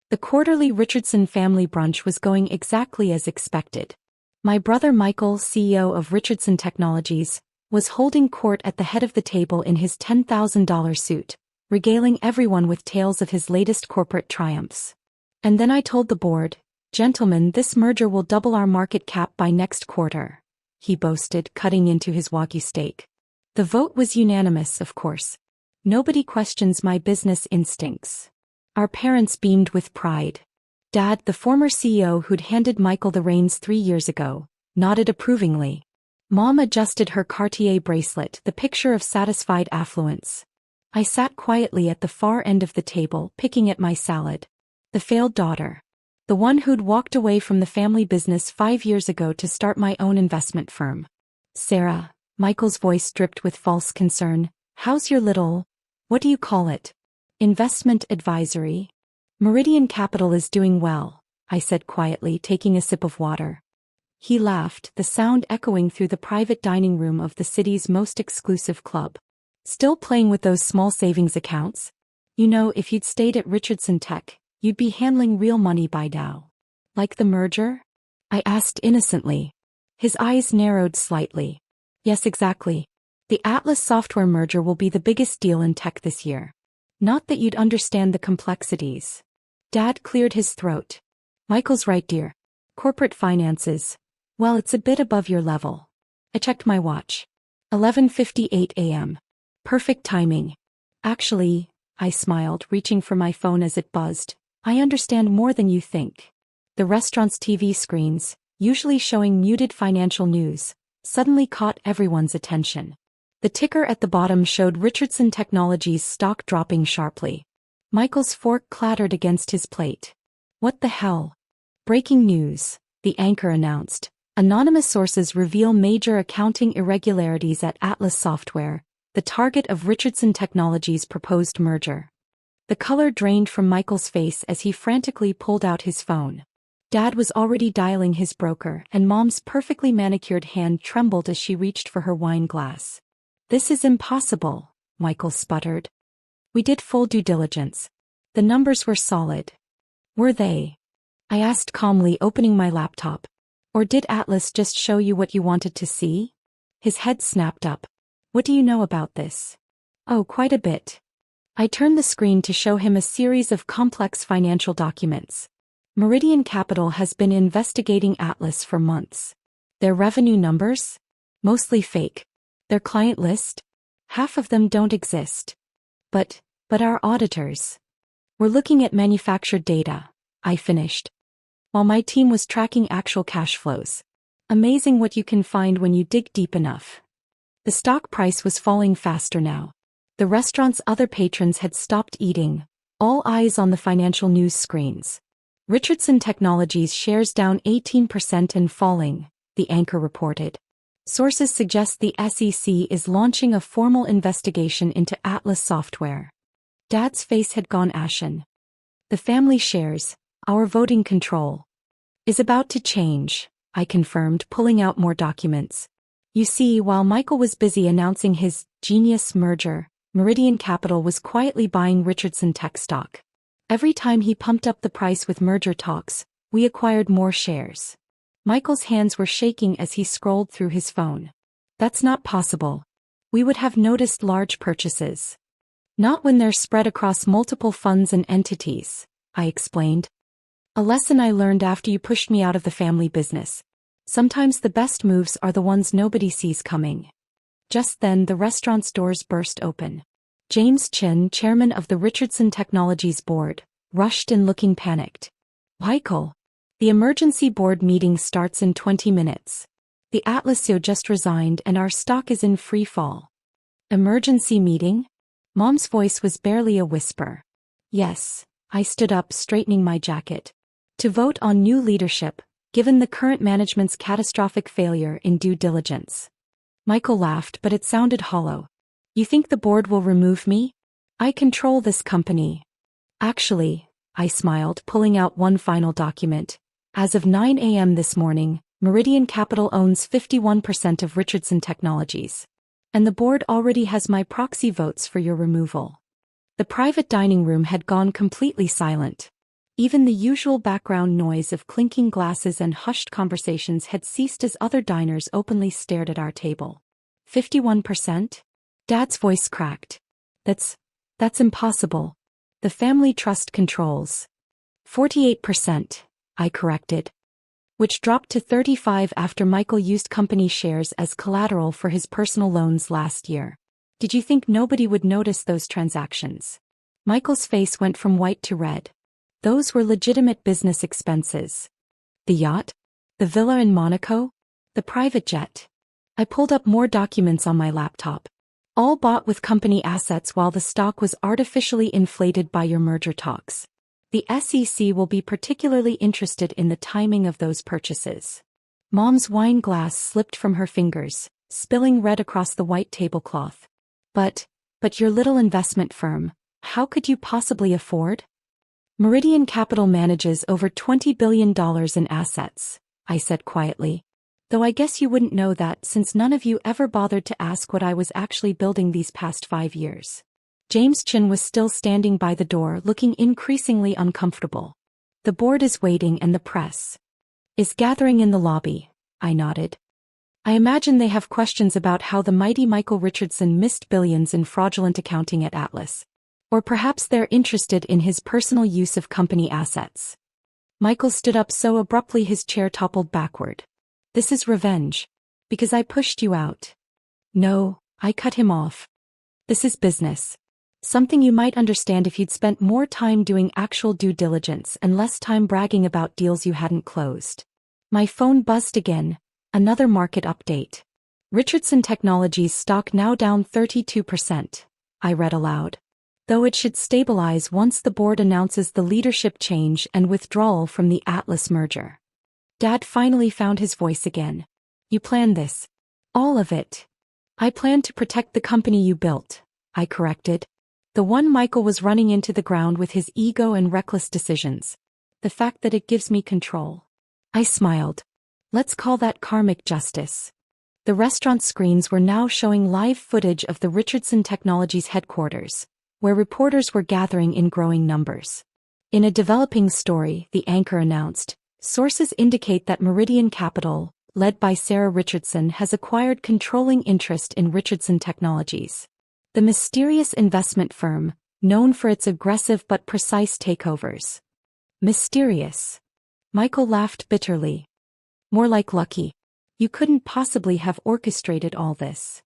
The quarterly Richardson family brunch was going exactly as expected. My brother Michael, CEO of Richardson Technologies, was holding court at the head of the table in his $10,000 suit, regaling everyone with tales of his latest corporate triumphs. And then I told the board, "Gentlemen, this merger will double our market cap by next quarter," he boasted, cutting into his wagyu steak. The vote was unanimous, of course. Nobody questions my business instincts. Our parents beamed with pride. Dad, the former CEO who'd handed Michael the reins 3 years ago, nodded approvingly. Mom adjusted her Cartier bracelet, the picture of satisfied affluence. I sat quietly at the far end of the table, picking at my salad. The failed daughter. The one who'd walked away from the family business 5 years ago to start my own investment firm. "Sarah," Michael's voice dripped with false concern, "how's your little, what do you call it? Investment advisory?" "Meridian Capital is doing well," I said quietly, taking a sip of water. He laughed, the sound echoing through the private dining room of the city's most exclusive club. "Still playing with those small savings accounts? You know, if you'd stayed at Richardson Tech, you'd be handling real money by now." "Like the merger?" I asked innocently. His eyes narrowed slightly. "Yes, exactly. The Atlas Software merger will be the biggest deal in tech this year. Not that you'd understand the complexities." Dad cleared his throat. "Michael's right, dear. Corporate finances, well, it's a bit above your level." I checked my watch. 11:58 a.m. Perfect timing. "Actually," I smiled, reaching for my phone as it buzzed, "I understand more than you think." The restaurant's TV screens, usually showing muted financial news, suddenly caught everyone's attention. The ticker at the bottom showed Richardson Technologies stock dropping sharply. Michael's fork clattered against his plate. "What the hell?" "Breaking news," the anchor announced. "Anonymous sources reveal major accounting irregularities at Atlas Software, the target of Richardson Technologies' proposed merger." The color drained from Michael's face as he frantically pulled out his phone. Dad was already dialing his broker, and Mom's perfectly manicured hand trembled as she reached for her wine glass. "This is impossible," Michael sputtered. "We did full due diligence. The numbers were solid." "Were they?" I asked calmly, opening my laptop. "Or did Atlas just show you what you wanted to see?" His head snapped up. "What do you know about this?" "Oh, quite a bit." I turned the screen to show him a series of complex financial documents. Meridian Capital has been investigating Atlas for months. Their revenue numbers? Mostly fake. Their client list? Half of them don't exist. But our auditors. "We're looking at manufactured data," I finished, while my team was tracking actual cash flows. Amazing what you can find when you dig deep enough. The stock price was falling faster now. The restaurant's other patrons had stopped eating, all eyes on the financial news screens. "Richardson Technologies shares down 18% and falling," the anchor reported. "Sources suggest the SEC is launching a formal investigation into Atlas Software." Dad's face had gone ashen. "The family shares, our voting control, is about to change," I confirmed, pulling out more documents. You see, while Michael was busy announcing his genius merger, Meridian Capital was quietly buying Richardson Tech stock. Every time he pumped up the price with merger talks, we acquired more shares. Michael's hands were shaking as he scrolled through his phone. "That's not possible. We would have noticed large purchases." "Not when they're spread across multiple funds and entities," I explained. "A lesson I learned after you pushed me out of the family business. Sometimes the best moves are the ones nobody sees coming." Just then the restaurant's doors burst open. James Chin, chairman of the Richardson Technologies board, rushed in looking panicked. "Michael, the emergency board meeting starts in 20 minutes. The Atlas CEO just resigned and our stock is in free fall." "Emergency meeting?" Mom's voice was barely a whisper. "Yes," I stood up, straightening my jacket. "To vote on new leadership, given the current management's catastrophic failure in due diligence." Michael laughed, but it sounded hollow. "You think the board will remove me? I control this company." "Actually," I smiled, pulling out one final document. "As of 9 a.m. this morning, Meridian Capital owns 51% of Richardson Technologies. And the board already has my proxy votes for your removal." The private dining room had gone completely silent. Even the usual background noise of clinking glasses and hushed conversations had ceased as other diners openly stared at our table. 51%? Dad's voice cracked. That's impossible. The family trust controls. 48%, I corrected. Which dropped to 35 after Michael used company shares as collateral for his personal loans last year. Did you think nobody would notice those transactions? Michael's face went from white to red. Those were legitimate business expenses. The yacht? The villa in Monaco? The private jet? I pulled up more documents on my laptop. All bought with company assets while the stock was artificially inflated by your merger talks. The SEC will be particularly interested in the timing of those purchases. Mom's wine glass slipped from her fingers, spilling red across the white tablecloth. But your little investment firm, how could you possibly afford? Meridian Capital manages over $20 billion in assets, I said quietly. Though I guess you wouldn't know that since none of you ever bothered to ask what I was actually building these past 5 years. James Chin was still standing by the door looking increasingly uncomfortable. The board is waiting and the press is gathering in the lobby, I nodded. I imagine they have questions about how the mighty Michael Richardson missed billions in fraudulent accounting at Atlas. Or perhaps they're interested in his personal use of company assets. Michael stood up so abruptly his chair toppled backward. This is revenge. Because I pushed you out. No, I cut him off. This is business. Something you might understand if you'd spent more time doing actual due diligence and less time bragging about deals you hadn't closed. My phone buzzed again, another market update. Richardson Technologies stock now down 32%, I read aloud. Though it should stabilize once the board announces the leadership change and withdrawal from the Atlas merger. Dad finally found his voice again. You planned this. All of it. I planned to protect the company you built, I corrected. The one Michael was running into the ground with his ego and reckless decisions. The fact that it gives me control. I smiled. Let's call that karmic justice. The restaurant screens were now showing live footage of the Richardson Technologies headquarters, where reporters were gathering in growing numbers. In a developing story, the anchor announced, sources indicate that Meridian Capital, led by Sarah Richardson, has acquired controlling interest in Richardson Technologies. The mysterious investment firm, known for its aggressive but precise takeovers. Mysterious. Michael laughed bitterly. More like lucky. You couldn't possibly have orchestrated all this.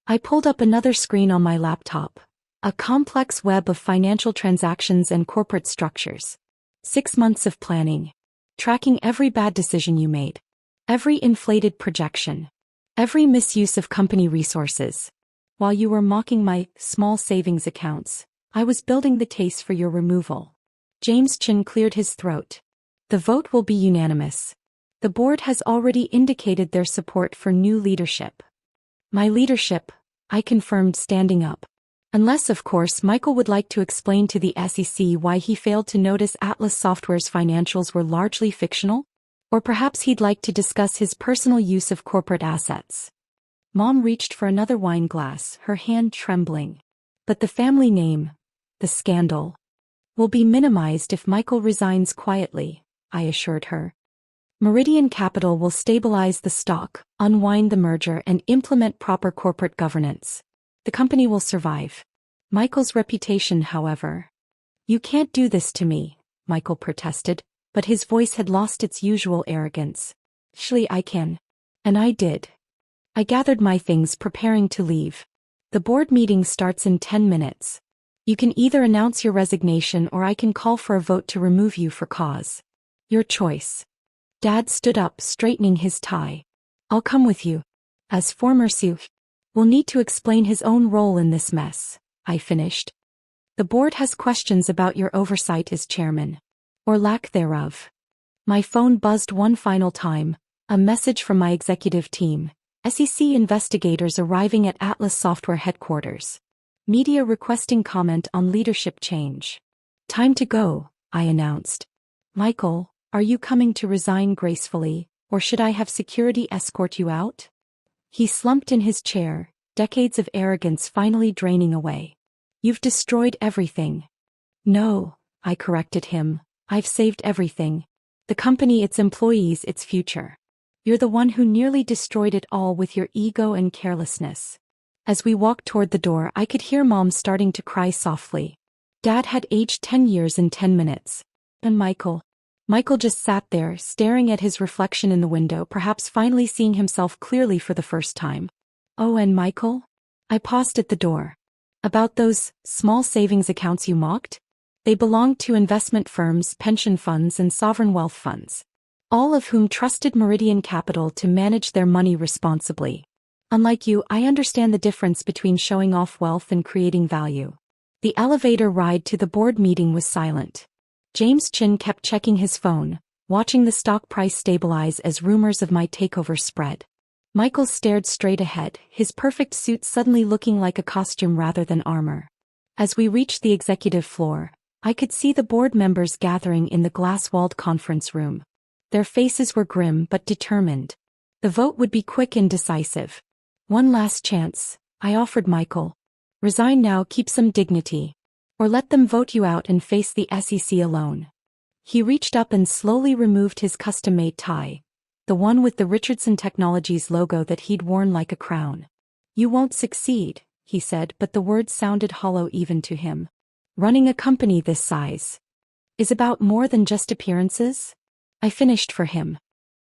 I pulled up another screen on my laptop. A complex web of financial transactions and corporate structures. 6 months of planning. Tracking every bad decision you made. Every inflated projection. Every misuse of company resources. While you were mocking my small savings accounts, I was building the case for your removal. James Chin cleared his throat. The vote will be unanimous. The board has already indicated their support for new leadership. My leadership, I confirmed, standing up. Unless, of course, Michael would like to explain to the SEC why he failed to notice Atlas Software's financials were largely fictional? Or perhaps he'd like to discuss his personal use of corporate assets. Mom reached for another wine glass, her hand trembling. But the family name, the scandal, will be minimized if Michael resigns quietly, I assured her. Meridian Capital will stabilize the stock, unwind the merger, and implement proper corporate governance. The company will survive. Michael's reputation, however. You can't do this to me, Michael protested, but his voice had lost its usual arrogance. Surely I can. And I did. I gathered my things, preparing to leave. The board meeting starts in 10 minutes. You can either announce your resignation or I can call for a vote to remove you for cause. Your choice. Dad stood up, straightening his tie. I'll come with you. As former CEO, will need to explain his own role in this mess, I finished. The board has questions about your oversight as chairman. Or lack thereof. My phone buzzed one final time, a message from my executive team. SEC investigators arriving at Atlas Software headquarters. Media requesting comment on leadership change. Time to go, I announced. Michael, are you coming to resign gracefully, or should I have security escort you out? He slumped in his chair, decades of arrogance finally draining away. You've destroyed everything. No, I corrected him, I've saved everything. The company, its employees, its future. You're the one who nearly destroyed it all with your ego and carelessness. As we walked toward the door, I could hear Mom starting to cry softly. Dad had aged 10 years in 10 minutes. And Michael just sat there, staring at his reflection in the window, perhaps finally seeing himself clearly for the first time. Oh, and Michael? I paused at the door. About those small savings accounts you mocked? They belonged to investment firms, pension funds, and sovereign wealth funds, all of whom trusted Meridian Capital to manage their money responsibly. Unlike you, I understand the difference between showing off wealth and creating value. The elevator ride to the board meeting was silent. James Chin kept checking his phone, watching the stock price stabilize as rumors of my takeover spread. Michael stared straight ahead, his perfect suit suddenly looking like a costume rather than armor. As we reached the executive floor, I could see the board members gathering in the glass-walled conference room. Their faces were grim but determined. The vote would be quick and decisive. One last chance, I offered Michael. Resign now, keep some dignity. Or let them vote you out and face the SEC alone. He reached up and slowly removed his custom-made tie, the one with the Richardson Technologies logo that he'd worn like a crown. You won't succeed, he said, but the words sounded hollow even to him. Running a company this size is about more than just appearances. I finished for him.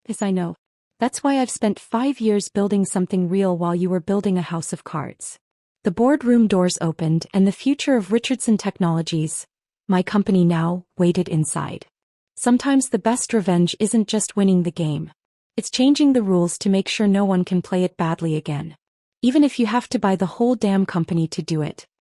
Yes, I know. That's why I've spent 5 years building something real while you were building a house of cards. The boardroom doors opened and the future of Richardson Technologies, my company now, waited inside. Sometimes the best revenge isn't just winning the game. It's changing the rules to make sure no one can play it badly again. Even if you have to buy the whole damn company to do it.